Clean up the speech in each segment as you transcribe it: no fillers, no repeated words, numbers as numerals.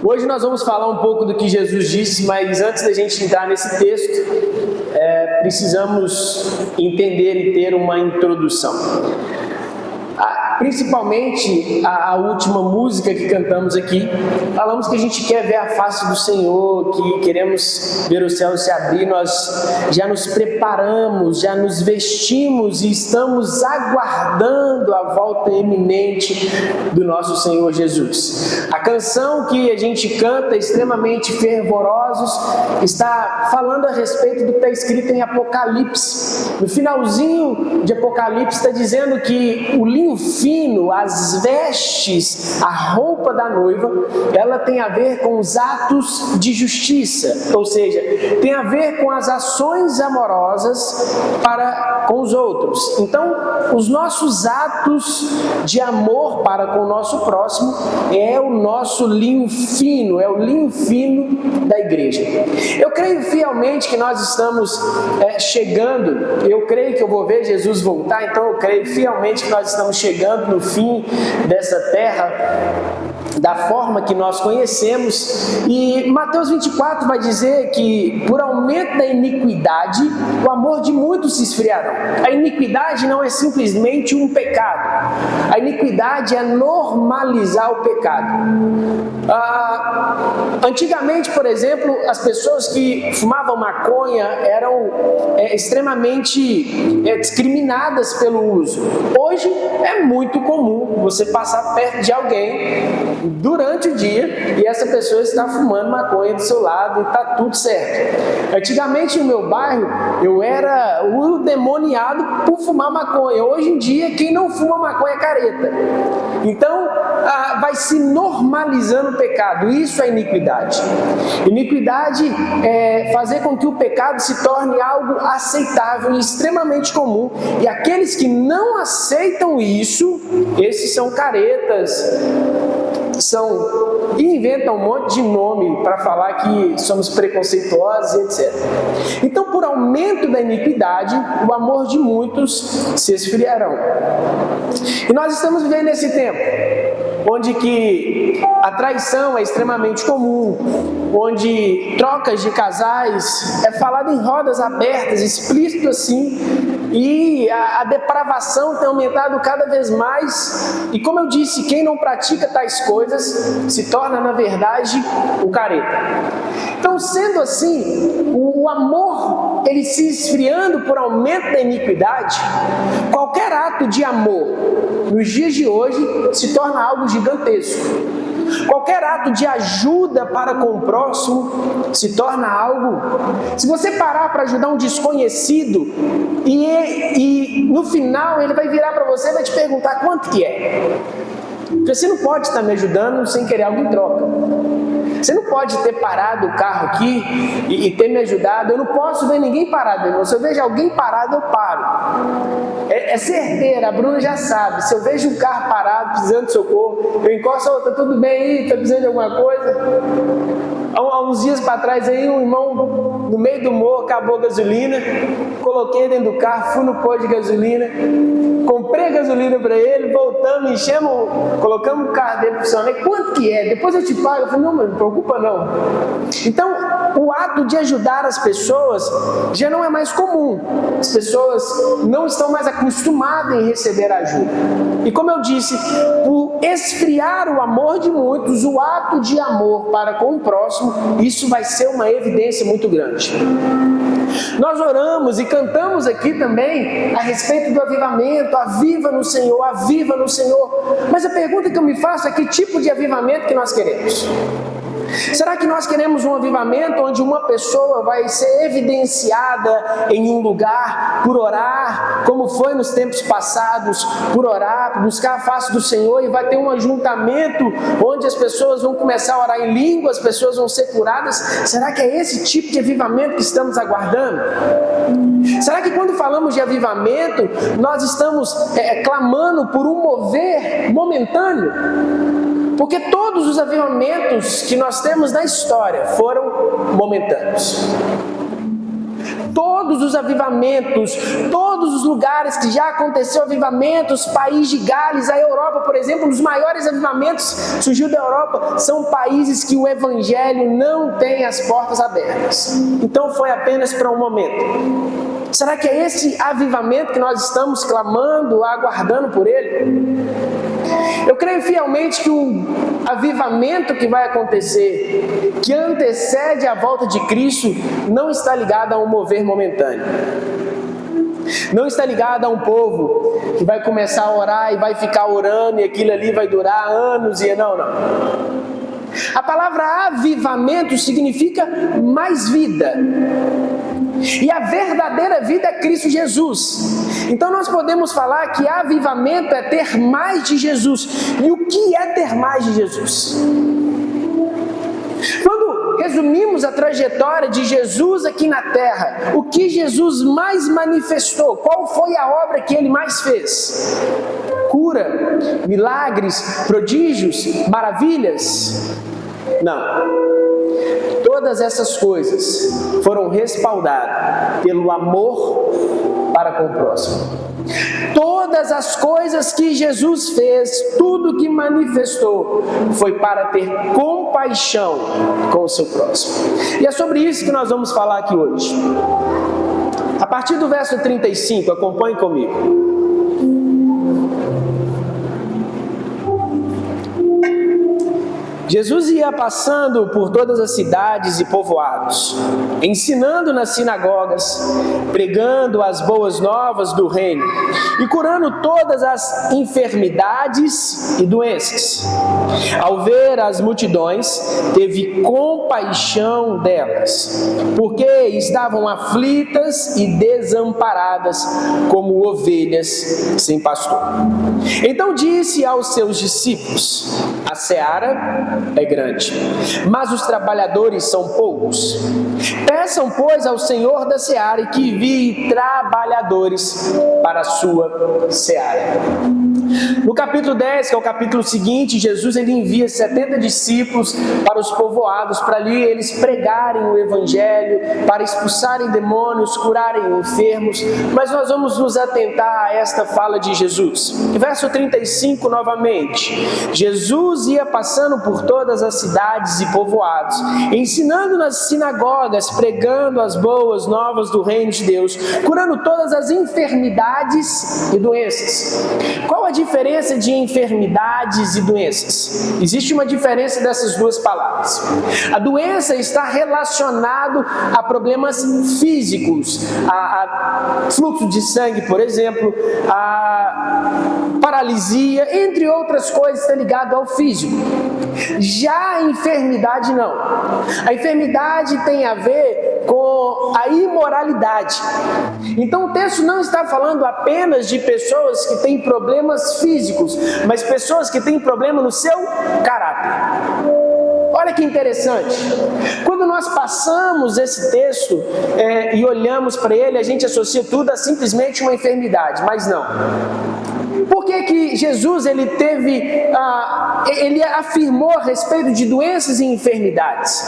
Hoje nós vamos falar um pouco do que Jesus disse, mas antes da gente entrar nesse texto, precisamos entender e ter uma introdução. Principalmente a última música que cantamos aqui, falamos que a gente quer ver a face do Senhor, que queremos ver o céu se abrir. Nós já nos preparamos, já nos vestimos e estamos aguardando a volta iminente do nosso Senhor Jesus. A canção que a gente canta, extremamente fervorosos, está falando a respeito do que está escrito em Apocalipse. No finalzinho de Apocalipse está dizendo que o linho fino, as vestes, a roupa da noiva, ela tem a ver com os atos de justiça, ou seja, tem a ver com as ações amorosas para com os outros. Então, os nossos atos de amor para com o nosso próximo é o nosso linho fino, é o linho fino da igreja. Eu creio fielmente que nós estamos chegando, eu creio que eu vou ver Jesus voltar, então eu creio fielmente que nós estamos chegando no fim dessa terra da forma que nós conhecemos, e Mateus 24 vai dizer que por aumento da iniquidade, o amor de muitos se esfriarão. A iniquidade não é simplesmente um pecado, a iniquidade é normalizar o pecado. Antigamente, por exemplo, as pessoas que fumavam maconha eram extremamente discriminadas pelo uso. Hoje é muito comum você passar perto de alguém durante o dia e essa pessoa está fumando maconha do seu lado e está tudo certo. Antigamente no meu bairro eu era o demoniado por fumar maconha. Hoje em dia quem não fuma maconha é careta. Então vai se normalizando o pecado. Isso é iniquidade. Iniquidade é fazer com que o pecado se torne algo aceitável e extremamente comum, e aqueles que não aceitam isso, esses são caretas, e inventam um monte de nome para falar que somos preconceituosos, etc. Então, por aumento da iniquidade, o amor de muitos se esfriarão. E nós estamos vivendo esse tempo onde que a traição é extremamente comum, onde trocas de casais é falado em rodas abertas, explícito assim, e a depravação tem aumentado cada vez mais, e como eu disse, quem não pratica tais coisas se torna, na verdade, o careta. Então, sendo assim, o amor, ele se esfriando por aumento da iniquidade, qualquer ato de amor, nos dias de hoje, se torna algo gigantesco. Qualquer ato de ajuda para com o próximo se torna algo. Se você parar para ajudar um desconhecido e no final ele vai virar para você e vai te perguntar quanto que é. Porque você não pode estar me ajudando sem querer algo em troca. Você não pode ter parado o carro aqui e ter me ajudado. Eu não posso ver ninguém parado, irmão. Se eu vejo alguém parado, eu paro. É certeira, a Bruna já sabe. Se eu vejo um carro parado, precisando de socorro, eu encosto, tá tudo bem aí? Tá precisando de alguma coisa? Há uns dias para trás aí, um irmão no meio do morro acabou a gasolina, coloquei dentro do carro, fui no posto de gasolina, comprei gasolina para ele, voltamos, enchemos, colocamos o carro dele funcionando. Quanto que é? Depois eu te pago. Eu falei, não, mas não preocupa não. Então, o ato de ajudar as pessoas já não é mais comum. As pessoas não estão mais acostumadas em receber ajuda. E como eu disse, por esfriar o amor de muitos, o ato de amor para com o próximo, isso vai ser uma evidência muito grande. Nós oramos e cantamos aqui também a respeito do avivamento, aviva no Senhor, aviva no Senhor. Mas a pergunta que eu me faço é que tipo de avivamento que nós queremos? Será que nós queremos um avivamento onde uma pessoa vai ser evidenciada em um lugar por orar, como foi nos tempos passados, por orar, por buscar a face do Senhor, e vai ter um ajuntamento onde as pessoas vão começar a orar em língua, as pessoas vão ser curadas? Será que é esse tipo de avivamento que estamos aguardando? Será que quando falamos de avivamento, nós estamos clamando por um mover momentâneo? Porque todos os avivamentos que nós temos na história foram momentâneos. Todos os avivamentos, todos os lugares que já aconteceu avivamentos, país de Gales, a Europa, por exemplo, os maiores avivamentos surgiu da Europa, são países que o evangelho não tem as portas abertas. Então foi apenas para um momento. Será que é esse avivamento que nós estamos clamando, aguardando por ele? Eu creio fielmente que o avivamento que vai acontecer, que antecede a volta de Cristo, não está ligado a um mover momentâneo. Não está ligado a um povo que vai começar a orar e vai ficar orando e aquilo ali vai durar anos e não. A palavra avivamento significa mais vida. E a verdadeira vida é Cristo Jesus. Então nós podemos falar que avivamento é ter mais de Jesus. E o que é ter mais de Jesus? Quando resumimos a trajetória de Jesus aqui na terra, o que Jesus mais manifestou? Qual foi a obra que ele mais fez? Cura, milagres, prodígios, maravilhas? Não. Todas essas coisas foram respaldadas pelo amor para com o próximo. Todas as coisas que Jesus fez, tudo que manifestou, foi para ter compaixão com o seu próximo. E é sobre isso que nós vamos falar aqui hoje. A partir do verso 35, acompanhe comigo. Jesus ia passando por todas as cidades e povoados, ensinando nas sinagogas, pregando as boas novas do reino e curando todas as enfermidades e doenças. Ao ver as multidões, teve compaixão delas, porque estavam aflitas e desamparadas como ovelhas sem pastor. Então disse aos seus discípulos: a seara é grande, mas os trabalhadores são poucos. Peçam, pois, ao Senhor da seara que envie trabalhadores para a sua seara. No capítulo 10, que é o capítulo seguinte, Jesus ele envia 70 discípulos para os povoados, para ali eles pregarem o evangelho, para expulsarem demônios, curarem enfermos. Mas nós vamos nos atentar a esta fala de Jesus. Verso 35 novamente. Jesus ia passando por todas as cidades e povoados, ensinando nas sinagogas, pregando as boas novas do reino de Deus, curando todas as enfermidades e doenças. Qual a diferença de enfermidades e doenças? Existe uma diferença dessas duas palavras. A doença está relacionada a problemas físicos, a fluxo de sangue, por exemplo, a paralisia, entre outras coisas, está ligado ao físico. Já a enfermidade não. A enfermidade tem a ver com a imoralidade. Então o texto não está falando apenas de pessoas que têm problemas físicos, mas pessoas que têm problema no seu caráter. Olha que interessante. Quando nós passamos esse texto e olhamos para ele, a gente associa tudo a simplesmente uma enfermidade, mas não. Por que Jesus ele afirmou a respeito de doenças e enfermidades?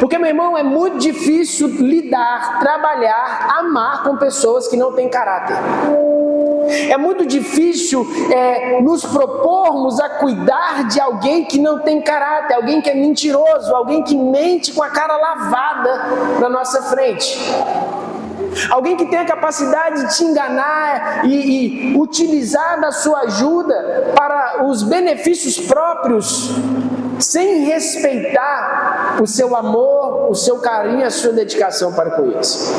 Porque, meu irmão, é muito difícil lidar, trabalhar, amar com pessoas que não têm caráter. É muito difícil nos propormos a cuidar de alguém que não tem caráter, alguém que é mentiroso, alguém que mente com a cara lavada na nossa frente. Alguém que tem a capacidade de te enganar e utilizar da sua ajuda para os benefícios próprios, sem respeitar o seu amor, o seu carinho, a sua dedicação para com eles.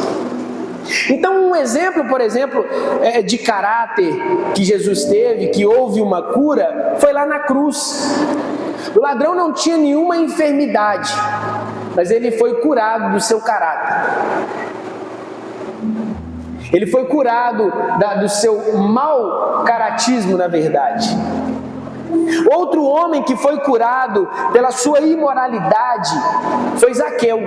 Então, um exemplo, por exemplo, de caráter que Jesus teve, que houve uma cura, foi lá na cruz. O ladrão não tinha nenhuma enfermidade, mas ele foi curado do seu caráter. Ele foi curado do seu mau caratismo, na verdade. Outro homem que foi curado pela sua imoralidade foi Zaqueu.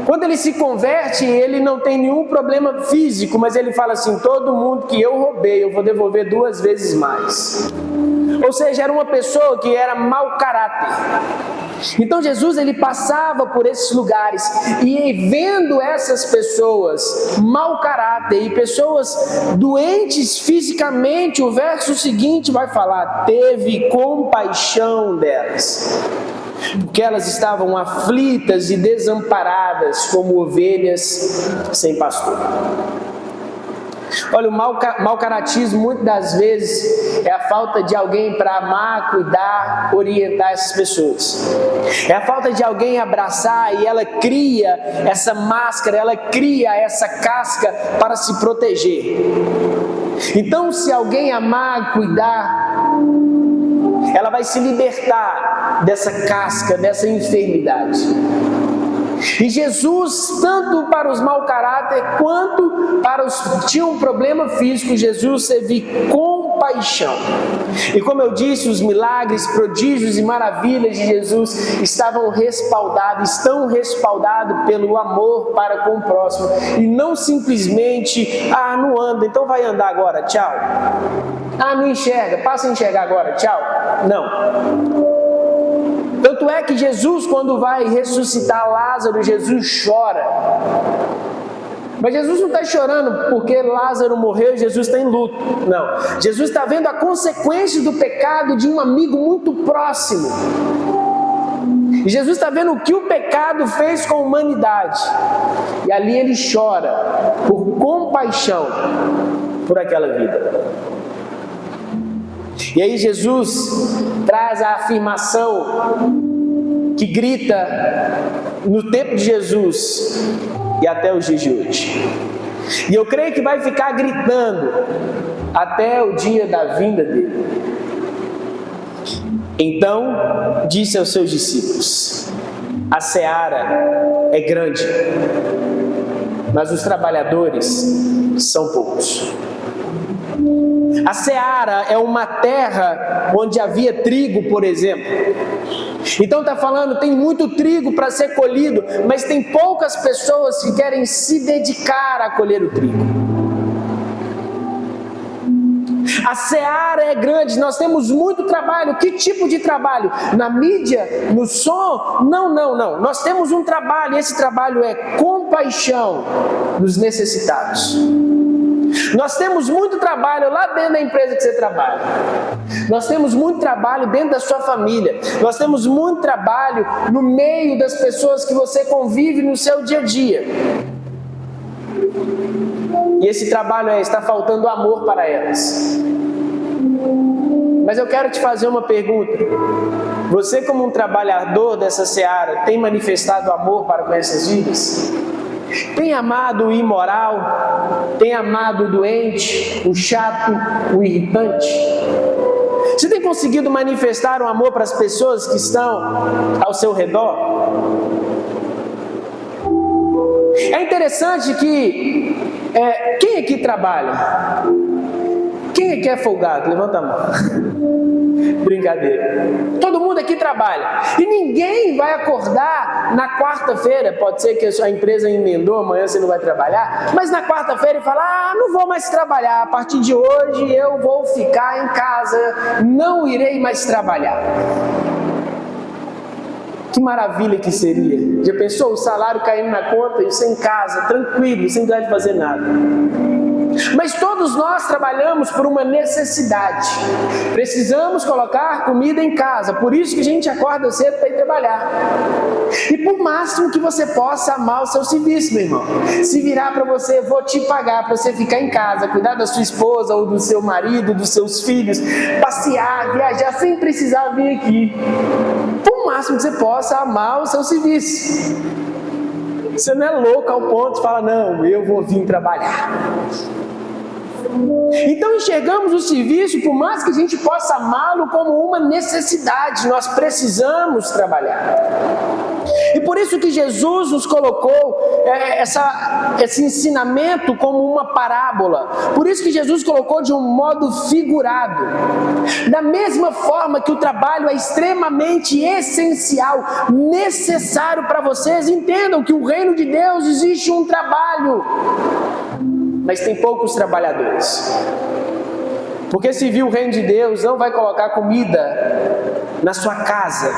Quando ele se converte, ele não tem nenhum problema físico, mas ele fala assim: todo mundo que eu roubei, eu vou devolver 2 vezes mais. Ou seja, era uma pessoa que era mau caráter. Então Jesus, ele passava por esses lugares e vendo essas pessoas mau caráter e pessoas doentes fisicamente, o verso seguinte vai falar: teve compaixão delas, porque elas estavam aflitas e desamparadas como ovelhas sem pastor. Olha, o mau caratismo muitas das vezes é a falta de alguém para amar, cuidar, orientar essas pessoas. É a falta de alguém abraçar e ela cria essa máscara, ela cria essa casca para se proteger. Então, se alguém amar, cuidar, ela vai se libertar dessa casca, dessa enfermidade. E Jesus, tanto para os mau caráter quanto para os que tinham um problema físico, Jesus teve compaixão. E como eu disse, os milagres, prodígios e maravilhas de Jesus estão respaldados pelo amor para com o próximo. E não simplesmente, não anda, então vai andar agora, tchau. Não enxerga, passa a enxergar agora, tchau. Não. Tanto é que Jesus, quando vai ressuscitar Lázaro, Jesus chora. Mas Jesus não está chorando porque Lázaro morreu e Jesus está em luto. Não. Jesus está vendo a consequência do pecado de um amigo muito próximo. E Jesus está vendo o que o pecado fez com a humanidade. E ali ele chora por compaixão por aquela vida. E aí Jesus traz a afirmação que grita no tempo de Jesus e até os dias de hoje. E eu creio que vai ficar gritando até o dia da vinda dele. Então disse aos seus discípulos: a seara é grande, mas os trabalhadores são poucos. A seara é uma terra onde havia trigo, por exemplo. Então está falando, tem muito trigo para ser colhido, mas tem poucas pessoas que querem se dedicar a colher o trigo. A seara é grande, nós temos muito trabalho. Que tipo de trabalho? Na mídia? No som? Não. Nós temos um trabalho, e esse trabalho é compaixão dos necessitados. Nós temos muito trabalho lá dentro da empresa que você trabalha. Nós temos muito trabalho dentro da sua família. Nós temos muito trabalho no meio das pessoas que você convive no seu dia a dia. E esse trabalho está faltando amor para elas. Mas eu quero te fazer uma pergunta. Você, como um trabalhador dessa seara, tem manifestado amor para com essas vidas? Tem amado o imoral? Tem amado o doente, o chato, o irritante? Você tem conseguido manifestar um amor para as pessoas que estão ao seu redor? É interessante que quem aqui trabalha? Quem aqui é folgado? Levanta a mão. Brincadeira. Todo mundo aqui trabalha. E ninguém vai acordar na quarta-feira. Pode ser que a sua empresa emendou, amanhã você não vai trabalhar. Mas na quarta-feira falar, não vou mais trabalhar. A partir de hoje eu vou ficar em casa. Não irei mais trabalhar. Que maravilha que seria. Já pensou o salário caindo na conta e você em casa, tranquilo, sem precisar de fazer nada. Mas todos nós trabalhamos por uma necessidade. Precisamos colocar comida em casa. Por isso que a gente acorda cedo para ir trabalhar. E por máximo que você possa amar o seu serviço, meu irmão. Se virar para você, vou te pagar para você ficar em casa, cuidar da sua esposa ou do seu marido, dos seus filhos, passear, viajar sem precisar vir aqui. Por máximo que você possa amar o seu serviço. Você não é louco ao ponto de falar, não, eu vou vir trabalhar. Então enxergamos o serviço, por mais que a gente possa amá-lo, como uma necessidade. Nós precisamos trabalhar. E por isso que Jesus nos colocou esse ensinamento como uma parábola. Por isso que Jesus colocou de um modo figurado. Da mesma forma que o trabalho é extremamente essencial, necessário para vocês, entendam que o reino de Deus existe um trabalho, mas tem poucos trabalhadores. Porque servir o reino de Deus não vai colocar comida na sua casa.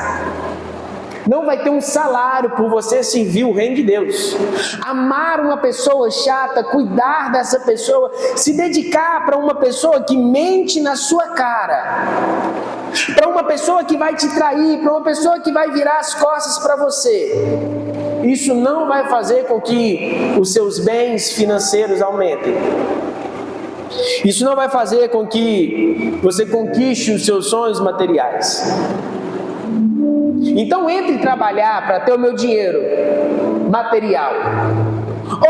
Não vai ter um salário por você servir o reino de Deus. Amar uma pessoa chata, cuidar dessa pessoa, se dedicar para uma pessoa que mente na sua cara, para uma pessoa que vai te trair, para uma pessoa que vai virar as costas para você. Isso não vai fazer com que os seus bens financeiros aumentem. Isso não vai fazer com que você conquiste os seus sonhos materiais. Então, entre trabalhar para ter o meu dinheiro material,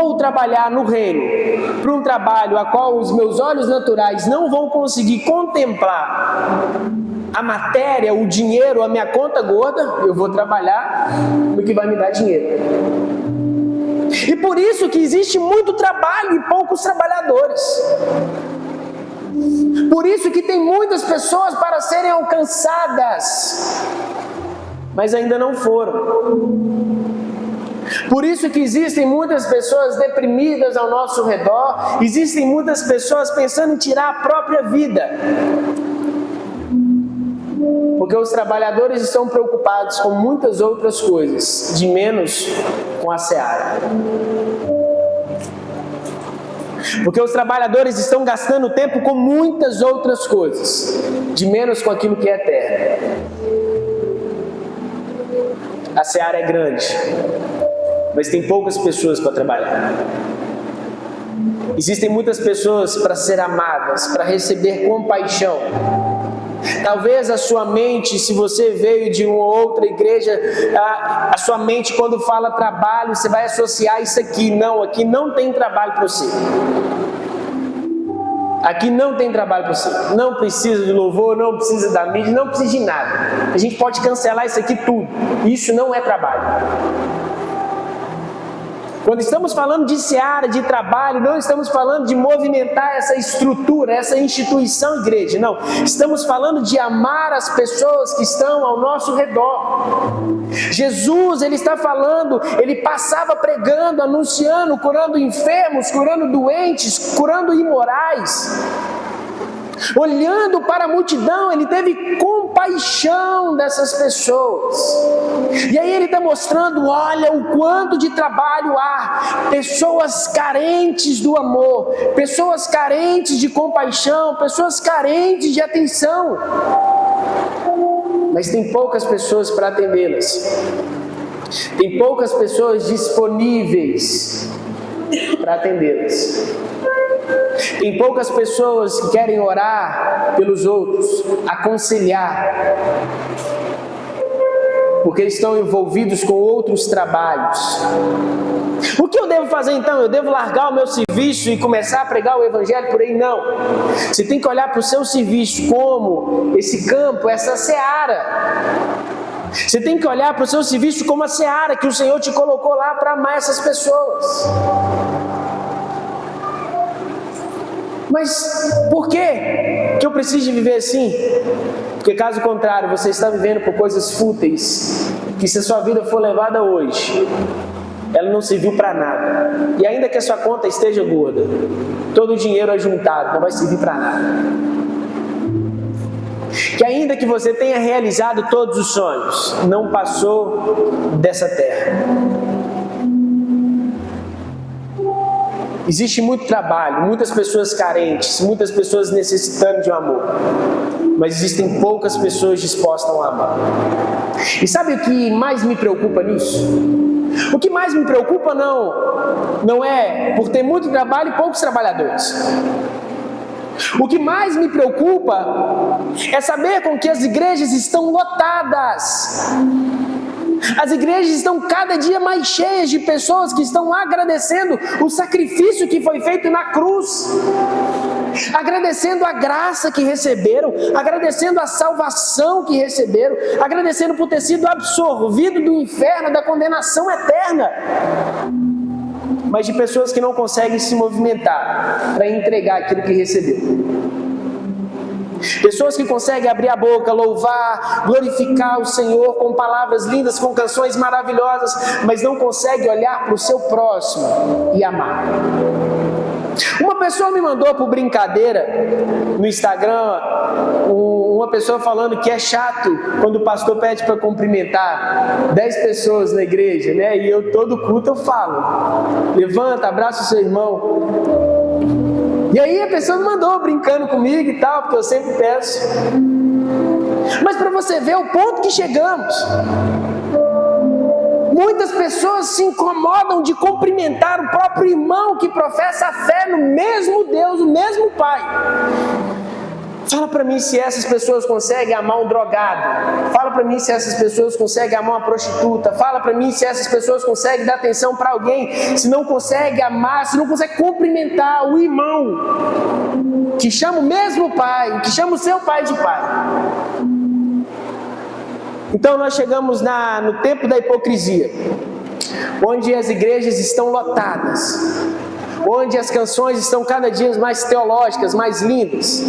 ou trabalhar no reino, para um trabalho a qual os meus olhos naturais não vão conseguir contemplar a matéria, o dinheiro, a minha conta gorda, eu vou trabalhar no que vai me dar dinheiro. E por isso que existe muito trabalho e poucos trabalhadores. Por isso que tem muitas pessoas para serem alcançadas, mas ainda não foram. Por isso que existem muitas pessoas deprimidas ao nosso redor, existem muitas pessoas pensando em tirar a própria vida. Porque os trabalhadores estão preocupados com muitas outras coisas, de menos com a seara. Porque os trabalhadores estão gastando tempo com muitas outras coisas, de menos com aquilo que é eterno. A seara é grande, mas tem poucas pessoas para trabalhar. Existem muitas pessoas para ser amadas, para receber compaixão. Talvez a sua mente, se você veio de uma outra igreja, a sua mente quando fala trabalho, você vai associar isso aqui. Não, aqui não tem trabalho para você. Aqui não tem trabalho para você. Não precisa de louvor, não precisa da mídia, não precisa de nada. A gente pode cancelar isso aqui tudo. Isso não é trabalho. Quando estamos falando de seara, de trabalho, não estamos falando de movimentar essa estrutura, essa instituição igreja, não. Estamos falando de amar as pessoas que estão ao nosso redor. Jesus, ele está falando, ele passava pregando, anunciando, curando enfermos, curando doentes, curando imorais. Olhando para a multidão, ele teve compaixão dessas pessoas. E aí ele está mostrando, olha o quanto de trabalho há. Pessoas carentes do amor, pessoas carentes de compaixão, pessoas carentes de atenção. Mas tem poucas pessoas para atendê-las. Tem poucas pessoas disponíveis para atendê-las. Tem poucas pessoas que querem orar pelos outros, aconselhar, porque estão envolvidos com outros trabalhos. O que eu devo fazer então? Eu devo largar o meu serviço e começar a pregar o evangelho por aí? Não. Você tem que olhar para o seu serviço como esse campo, essa seara. Você tem que olhar para o seu serviço como a seara que o Senhor te colocou lá para amar essas pessoas. Mas por que eu preciso de viver assim? Porque caso contrário, você está vivendo por coisas fúteis, que se a sua vida for levada hoje, ela não serviu para nada. E ainda que a sua conta esteja gorda, todo o dinheiro ajuntado não vai servir para nada. Que ainda que você tenha realizado todos os sonhos, não passou dessa terra. Existe muito trabalho, muitas pessoas carentes, muitas pessoas necessitando de um amor, mas existem poucas pessoas dispostas a amar. E sabe o que mais me preocupa nisso? O que mais me preocupa não é por ter muito trabalho e poucos trabalhadores. O que mais me preocupa é saber com que as igrejas estão lotadas. As igrejas estão cada dia mais cheias de pessoas que estão agradecendo o sacrifício que foi feito na cruz, agradecendo a graça que receberam, agradecendo a salvação que receberam, agradecendo por ter sido absorvido do inferno, da condenação eterna, mas de pessoas que não conseguem se movimentar para entregar aquilo que recebeu. Pessoas que conseguem abrir a boca, louvar, glorificar o Senhor com palavras lindas, com canções maravilhosas, mas não conseguem olhar para o seu próximo e amar. Uma pessoa me mandou por brincadeira no Instagram, uma pessoa falando que é chato quando o pastor pede para cumprimentar 10 pessoas na igreja, né? E eu todo culto eu falo, levanta, abraça o seu irmão. E aí a pessoa me mandou brincando comigo e tal, porque eu sempre peço. Mas para você ver o ponto que chegamos, muitas pessoas se incomodam de cumprimentar o próprio irmão que professa a fé no mesmo Deus, no mesmo Pai. Fala para mim se essas pessoas conseguem amar um drogado. Fala para mim se essas pessoas conseguem amar uma prostituta. Fala para mim se essas pessoas conseguem dar atenção para alguém. Se não consegue amar, se não consegue cumprimentar o irmão que chama o mesmo pai, que chama o seu pai de pai. Então nós chegamos no tempo da hipocrisia, onde as igrejas estão lotadas, onde as canções estão cada dia mais teológicas, mais lindas.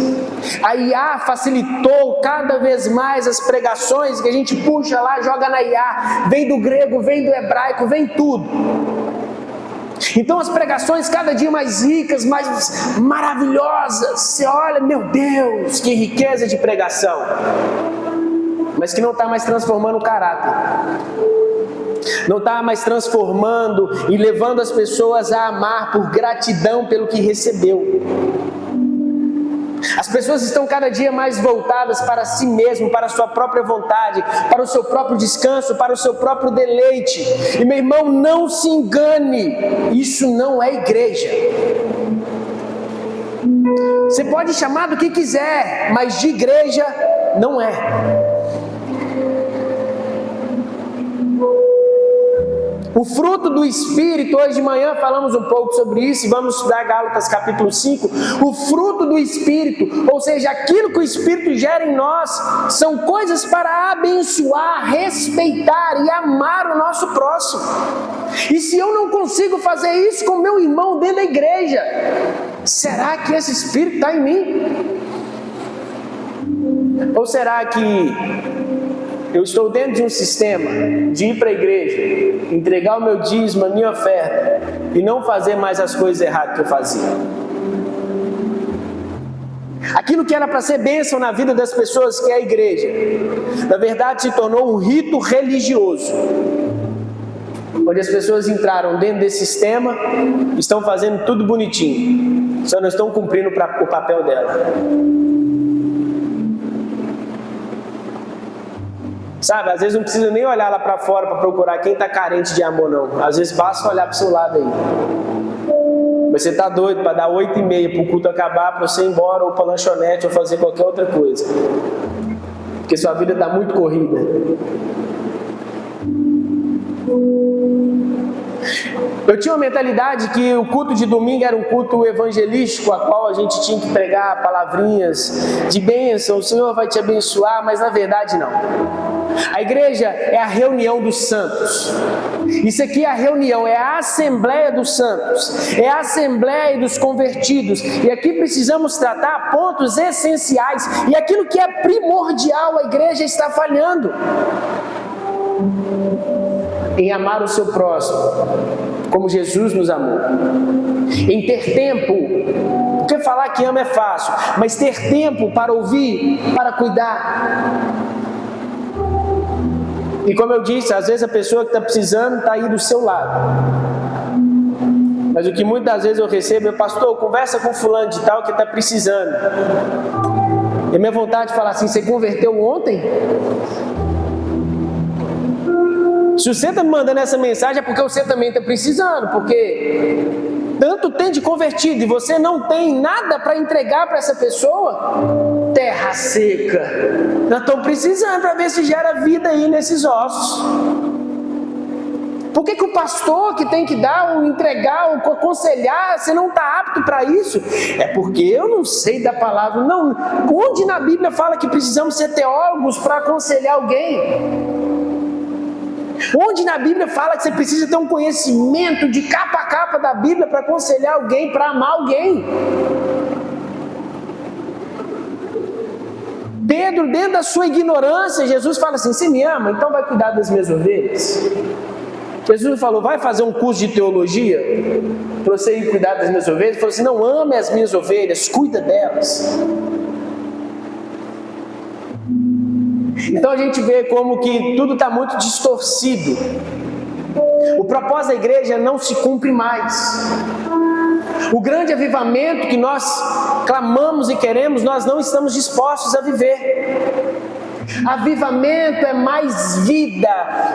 A IA facilitou cada vez mais as pregações que a gente puxa lá, joga na IA, vem do grego, vem do hebraico, vem tudo. Então as pregações cada dia mais ricas, mais maravilhosas. Você olha, meu Deus, que riqueza de pregação, mas que não está mais transformando o caráter, não está mais transformando e levando as pessoas a amar por gratidão pelo que recebeu. As pessoas estão cada dia mais voltadas para si mesmo, para a sua própria vontade, para o seu próprio descanso, para o seu próprio deleite. E meu irmão, não se engane, isso não é igreja. Você pode chamar do que quiser, mas de igreja não é. O fruto do Espírito, hoje de manhã falamos um pouco sobre isso, e vamos estudar Gálatas capítulo 5, o fruto do Espírito, ou seja, aquilo que o Espírito gera em nós, são coisas para abençoar, respeitar e amar o nosso próximo. E se eu não consigo fazer isso com meu irmão dentro da igreja, será que esse Espírito está em mim? Ou será que eu estou dentro de um sistema de ir para a igreja, entregar o meu dízimo, a minha oferta, e não fazer mais as coisas erradas que eu fazia? Aquilo que era para ser bênção na vida das pessoas, que é a igreja, na verdade se tornou um rito religioso, onde as pessoas entraram dentro desse sistema, estão fazendo tudo bonitinho, só não estão cumprindo o papel dela. Sabe, às vezes não precisa nem olhar lá para fora para procurar quem está carente de amor, não. Às vezes basta olhar para o seu lado aí. Mas você está doido para dar 8h30 para o culto acabar, para você ir embora, ou para a lanchonete, ou fazer qualquer outra coisa. Porque sua vida está muito corrida. Eu tinha uma mentalidade que o culto de domingo era um culto evangelístico, a qual a gente tinha que pregar palavrinhas de bênção, o Senhor vai te abençoar, mas na verdade não. A igreja é a reunião dos santos. Isso aqui é a reunião, é a assembleia dos santos, é a assembleia dos convertidos. E aqui precisamos tratar pontos essenciais. E aquilo que é primordial, a igreja está falhando em amar o seu próximo como Jesus nos amou, em ter tempo, porque falar que ama é fácil, mas ter tempo para ouvir, para cuidar. E como eu disse, às vezes a pessoa que está precisando está aí do seu lado, mas o que muitas vezes eu recebo é: pastor, conversa com fulano de tal que está precisando. E a minha vontade de falar assim: você converteu ontem? Se você está me mandando essa mensagem é porque você também está precisando, porque tanto tem de convertido e você não tem nada para entregar para essa pessoa. Terra seca, nós estamos precisando para ver se gera vida aí nesses ossos. Por que o pastor que tem que dar, ou entregar, ou aconselhar, você não está apto para isso? É porque eu não sei da palavra. Não, onde na Bíblia fala que precisamos ser teólogos para aconselhar alguém? Onde na Bíblia fala que você precisa ter um conhecimento de capa a capa da Bíblia para aconselhar alguém, para amar alguém? Pedro, dentro da sua ignorância, Jesus fala assim: você me ama, então vai cuidar das minhas ovelhas. Jesus não falou, vai fazer um curso de teologia para você ir cuidar das minhas ovelhas? Ele falou assim, não, ame as minhas ovelhas, cuida delas. Então a gente vê como que tudo está muito distorcido. O propósito da igreja não se cumpre mais. O grande avivamento que nós clamamos e queremos, nós não estamos dispostos a viver. Avivamento é mais vida,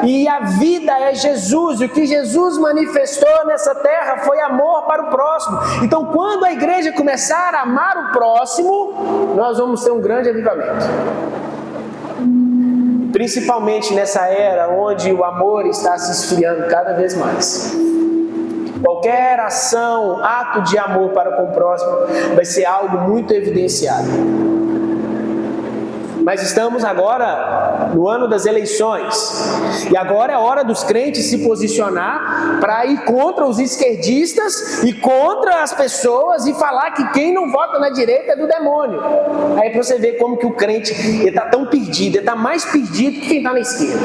e a vida é Jesus, e o que Jesus manifestou nessa terra foi amor para o próximo. Então quando a igreja começar a amar o próximo, nós vamos ter um grande avivamento. Principalmente nessa era onde o amor está se esfriando cada vez mais. Qualquer ação, ato de amor para com o próximo vai ser algo muito evidenciado. Mas estamos agora no ano das eleições, e agora é hora dos crentes se posicionar para ir contra os esquerdistas e contra as pessoas e falar que quem não vota na direita é do demônio. Aí você vê como que o crente está tão perdido, ele está mais perdido que quem está na esquerda.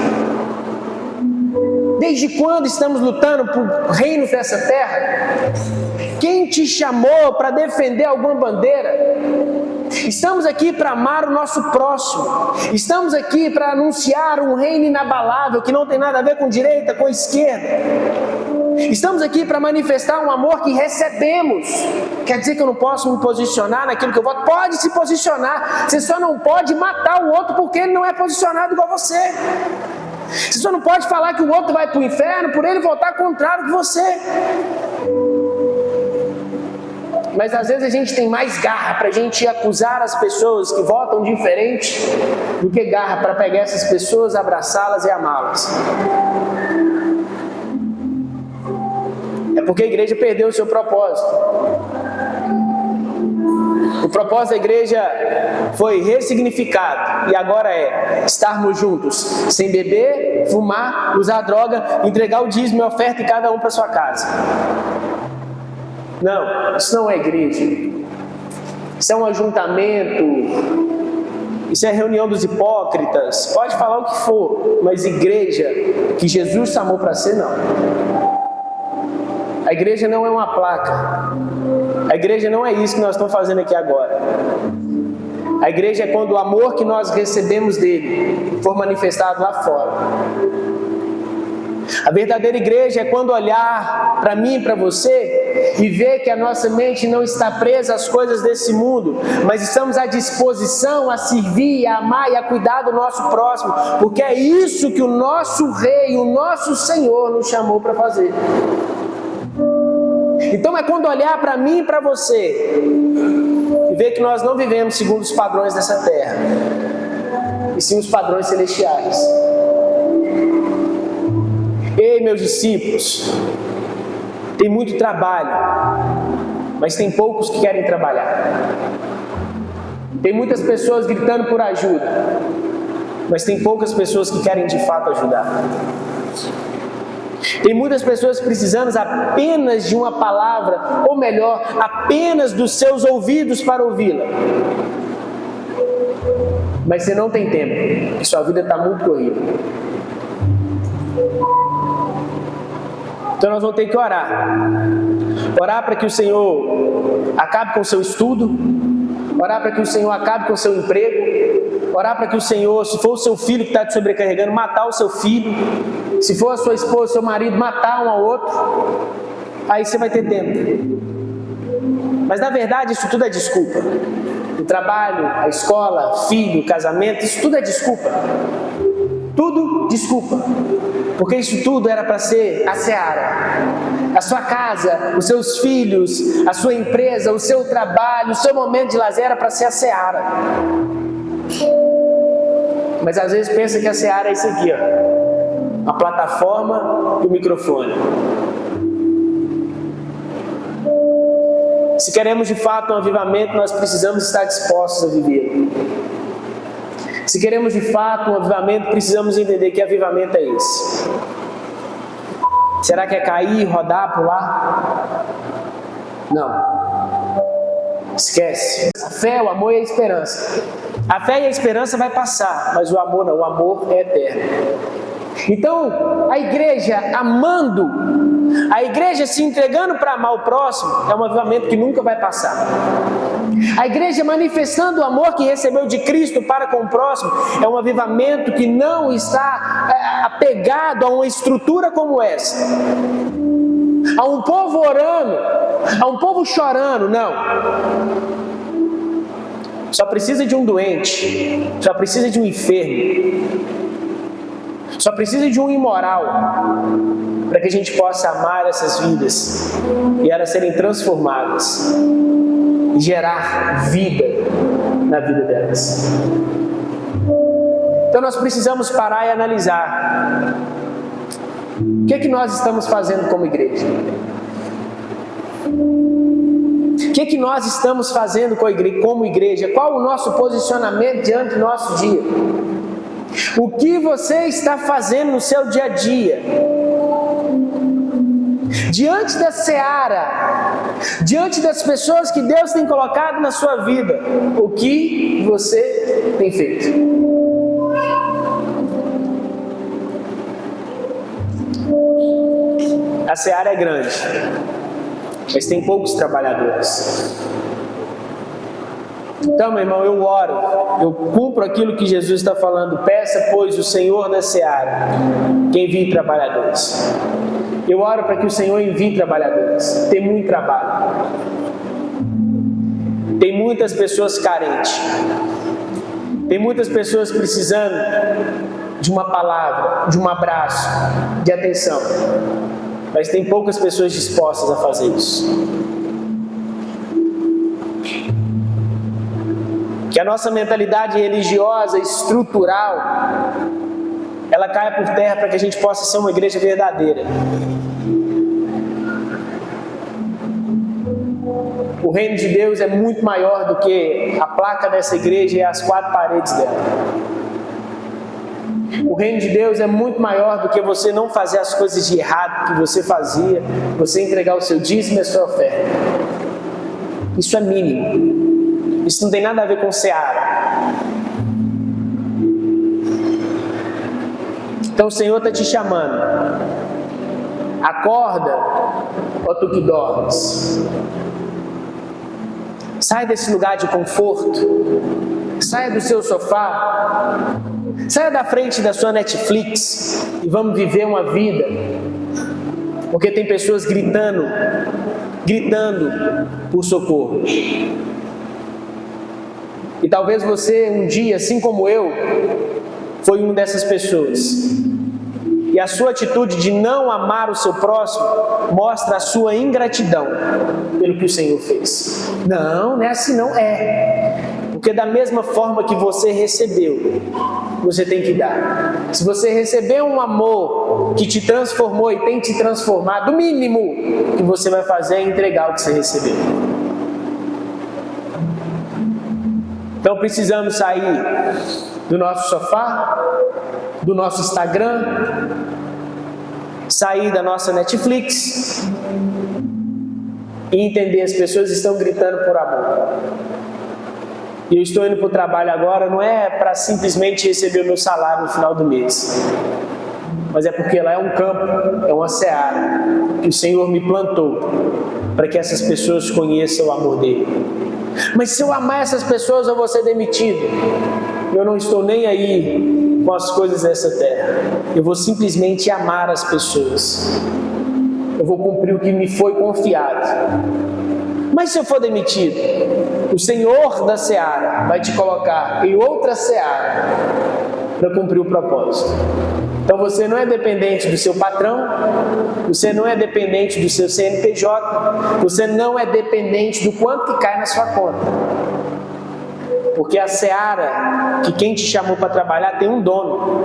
Desde quando estamos lutando por reinos dessa terra? Quem te chamou para defender alguma bandeira? Estamos aqui para amar o nosso próximo. Estamos aqui para anunciar um reino inabalável que não tem nada a ver com direita, com esquerda. Estamos aqui para manifestar um amor que recebemos. Quer dizer que eu não posso me posicionar naquilo que eu voto? Pode se posicionar. Você só não pode matar o outro porque ele não é posicionado igual você. Você só não pode falar que o outro vai para o inferno por ele votar contrário que você. Mas às vezes a gente tem mais garra para a gente acusar as pessoas que votam diferente do que garra para pegar essas pessoas, abraçá-las e amá-las. É porque a igreja perdeu o seu propósito. O propósito da igreja foi ressignificado e agora é estarmos juntos, sem beber, fumar, usar droga, entregar o dízimo e a oferta e cada um para sua casa. Não, isso não é igreja. Isso é um ajuntamento. Isso é reunião dos hipócritas. Pode falar o que for, mas igreja que Jesus chamou para ser, não. A igreja não é uma placa. A igreja não é isso que nós estamos fazendo aqui agora. A igreja é quando o amor que nós recebemos dele for manifestado lá fora. A verdadeira igreja é quando olhar para mim e para você e ver que a nossa mente não está presa às coisas desse mundo, mas estamos à disposição a servir, a amar e a cuidar do nosso próximo, porque é isso que o nosso Rei, o nosso Senhor nos chamou para fazer. Então é quando olhar para mim e para você e ver que nós não vivemos segundo os padrões dessa terra, e sim os padrões celestiais. Ei, meus discípulos, tem muito trabalho, mas tem poucos que querem trabalhar. Tem muitas pessoas gritando por ajuda, mas tem poucas pessoas que querem de fato ajudar. Tem muitas pessoas precisando apenas de uma palavra, ou melhor, apenas dos seus ouvidos para ouvi-la. Mas você não tem tempo, porque sua vida está muito corrida. Então nós vamos ter que orar. Orar para que o Senhor acabe com o seu estudo. Orar para que o Senhor acabe com o seu emprego. Orar para que o Senhor, se for o seu filho que está te sobrecarregando, matar o seu filho. Se for a sua esposa, seu marido, matar um ao outro. Aí você vai ter tempo. Mas na verdade isso tudo é desculpa. O trabalho, a escola, filho, o casamento, isso tudo é desculpa. Tudo desculpa. Porque isso tudo era para ser a seara. A sua casa, os seus filhos, a sua empresa, o seu trabalho, o seu momento de lazer era para ser a seara. Mas às vezes pensa que a seara é isso aqui, ó. A plataforma e o microfone. Se queremos de fato um avivamento, nós precisamos estar dispostos a viver. Se queremos de fato um avivamento, precisamos entender que avivamento é esse. Será que é cair, rodar, pular? Não. Esquece. A fé, o amor e a esperança. A fé e a esperança vai passar, mas o amor não. O amor é eterno. Então, a igreja amando, a igreja se entregando para amar o próximo, é um avivamento que nunca vai passar. A igreja manifestando o amor que recebeu de Cristo para com o próximo, é um avivamento que não está apegado a uma estrutura como essa, a um povo orando, a um povo chorando, não. Só precisa de um doente, só precisa de um enfermo, só precisa de um imoral, para que a gente possa amar essas vidas e elas serem transformadas e gerar vida na vida delas. Então nós precisamos parar e analisar o que é que nós estamos fazendo como igreja. O que é que nós estamos fazendo como igreja? Qual o nosso posicionamento diante do nosso dia? O que você está fazendo no seu dia a dia? Diante da seara, diante das pessoas que Deus tem colocado na sua vida, o que você tem feito? A seara é grande, mas tem poucos trabalhadores. Então, meu irmão, eu oro, eu cumpro aquilo que Jesus está falando. Peça, pois, o Senhor da seara que envie trabalhadores. Eu oro para que o Senhor envie trabalhadores. Tem muito trabalho. Tem muitas pessoas carentes. Tem muitas pessoas precisando de uma palavra, de um abraço, de atenção. Mas tem poucas pessoas dispostas a fazer isso. Que a nossa mentalidade religiosa, estrutural, ela caia por terra para que a gente possa ser uma igreja verdadeira. O reino de Deus é muito maior do que a placa dessa igreja e as 4 paredes dela. O reino de Deus é muito maior do que você não fazer as coisas de errado que você fazia, você entregar o seu dízimo e a sua oferta. Isso é mínimo. Isso não tem nada a ver com seara. Então o Senhor está te chamando. Acorda, ó tu que dormes. Sai desse lugar de conforto. Saia do seu sofá. Saia da frente da sua Netflix e vamos viver uma vida. Porque tem pessoas gritando por socorro. E talvez você um dia, assim como eu, foi uma dessas pessoas. E a sua atitude de não amar o seu próximo mostra a sua ingratidão pelo que o Senhor fez. Não é assim, não é. Porque da mesma forma que você recebeu, você tem que dar. Se você recebeu um amor que te transformou e tem te transformado, o mínimo que você vai fazer é entregar o que você recebeu. Então precisamos sair do nosso sofá, do nosso Instagram, sair da nossa Netflix e entender as pessoas estão gritando por amor. E eu estou indo para o trabalho agora, não é para simplesmente receber o meu salário no final do mês, mas é porque lá é um campo, é uma seara que o Senhor me plantou para que essas pessoas conheçam o amor dele. Mas se eu amar essas pessoas, eu vou ser demitido. Eu não estou nem aí com as coisas dessa terra. Eu vou simplesmente amar as pessoas. Eu vou cumprir o que me foi confiado. Mas se eu for demitido, o Senhor da seara vai te colocar em outra seara para cumprir o propósito. Então você não é dependente do seu patrão, você não é dependente do seu CNPJ, você não é dependente do quanto que cai na sua conta. Porque a seara, que quem te chamou para trabalhar tem um dono,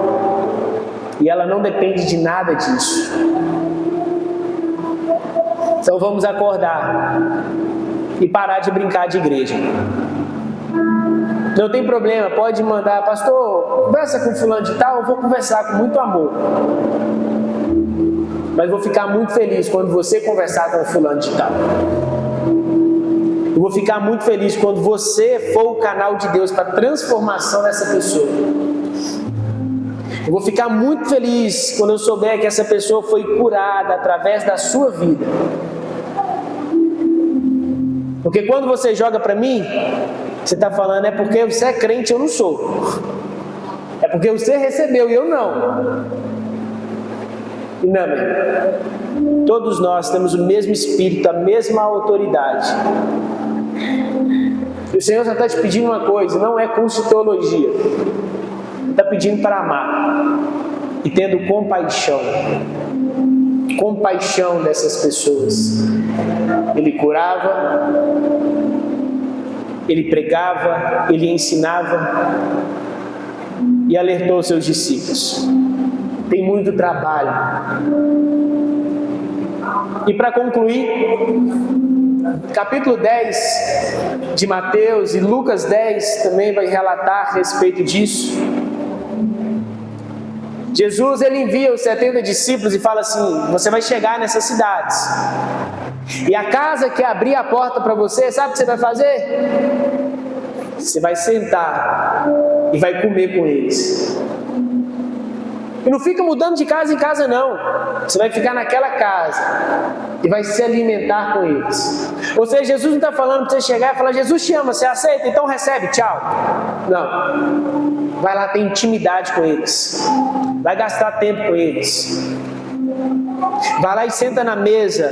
e ela não depende de nada disso. Então vamos acordar e parar de brincar de igreja. Não tem problema, pode mandar, pastor, conversa com fulano de tal, eu vou conversar com muito amor. Mas vou ficar muito feliz quando você conversar com o fulano de tal. Eu vou ficar muito feliz quando você for o canal de Deus para a transformação dessa pessoa. Eu vou ficar muito feliz quando eu souber que essa pessoa foi curada através da sua vida. Porque quando você joga para mim, você está falando, é porque você é crente e eu não sou. É porque você recebeu e eu não. E não, meu. Todos nós temos o mesmo espírito, a mesma autoridade. E o Senhor só está te pedindo uma coisa, não é curso de teologia. Ele está pedindo para amar. E tendo compaixão. Compaixão dessas pessoas. Ele curava, ele pregava, ele ensinava e alertou seus discípulos. Tem muito trabalho. E para concluir, capítulo 10 de Mateus e Lucas 10 também vai relatar a respeito disso. Jesus, ele envia os 70 discípulos e fala assim: você vai chegar nessas cidades, e a casa que abrir a porta para você, sabe o que você vai fazer? Você vai sentar e vai comer com eles. E não fica mudando de casa em casa não. Você vai ficar naquela casa e vai se alimentar com eles. Ou seja, Jesus não está falando para você chegar e falar: Jesus te ama, você aceita? Então recebe, tchau. Não. Vai lá ter intimidade com eles. Vai gastar tempo com eles. Vai lá e senta na mesa.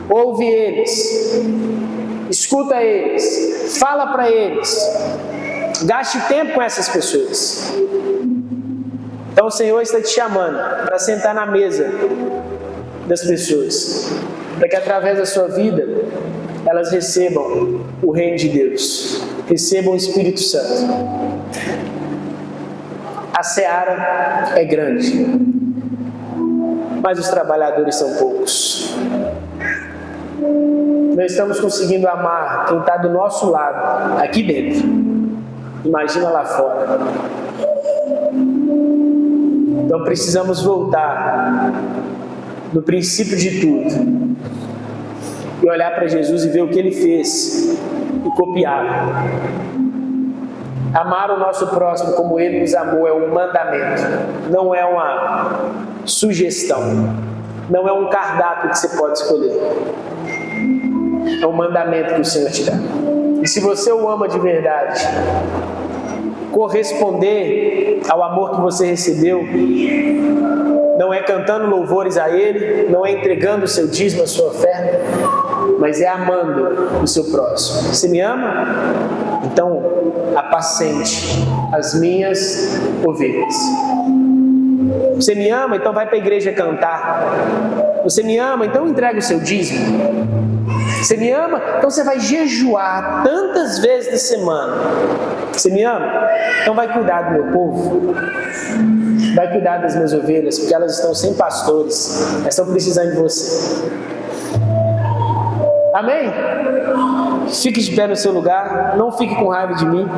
Ouve eles. Escuta eles. Fala para eles. Gaste tempo com essas pessoas. Então o Senhor está te chamando para sentar na mesa das pessoas, para que através da sua vida elas recebam o reino de Deus, recebam o Espírito Santo. A seara é grande, mas os trabalhadores são poucos. Nós estamos conseguindo amar quem está do nosso lado, aqui dentro. Imagina lá fora. Então precisamos voltar no princípio de tudo e olhar para Jesus e ver o que Ele fez e copiar. Amar o nosso próximo como Ele nos amou é um mandamento, não é uma sugestão, não é um cardápio que você pode escolher. É um mandamento que o Senhor te dá. E se você o ama de verdade, corresponder ao amor que você recebeu não é cantando louvores a Ele, não é entregando o seu dízimo, a sua oferta, mas é amando o seu próximo. Você me ama? Então apacente as minhas ovelhas. Você me ama? Então vai para a igreja cantar. Você me ama? Então entrega o seu dízimo. Você me ama? Então você vai jejuar tantas vezes na semana. Você me ama? Então vai cuidar do meu povo. Vai cuidar das minhas ovelhas, porque elas estão sem pastores. Elas estão precisando de você. Amém? Fique de pé no seu lugar. Não fique com raiva de mim.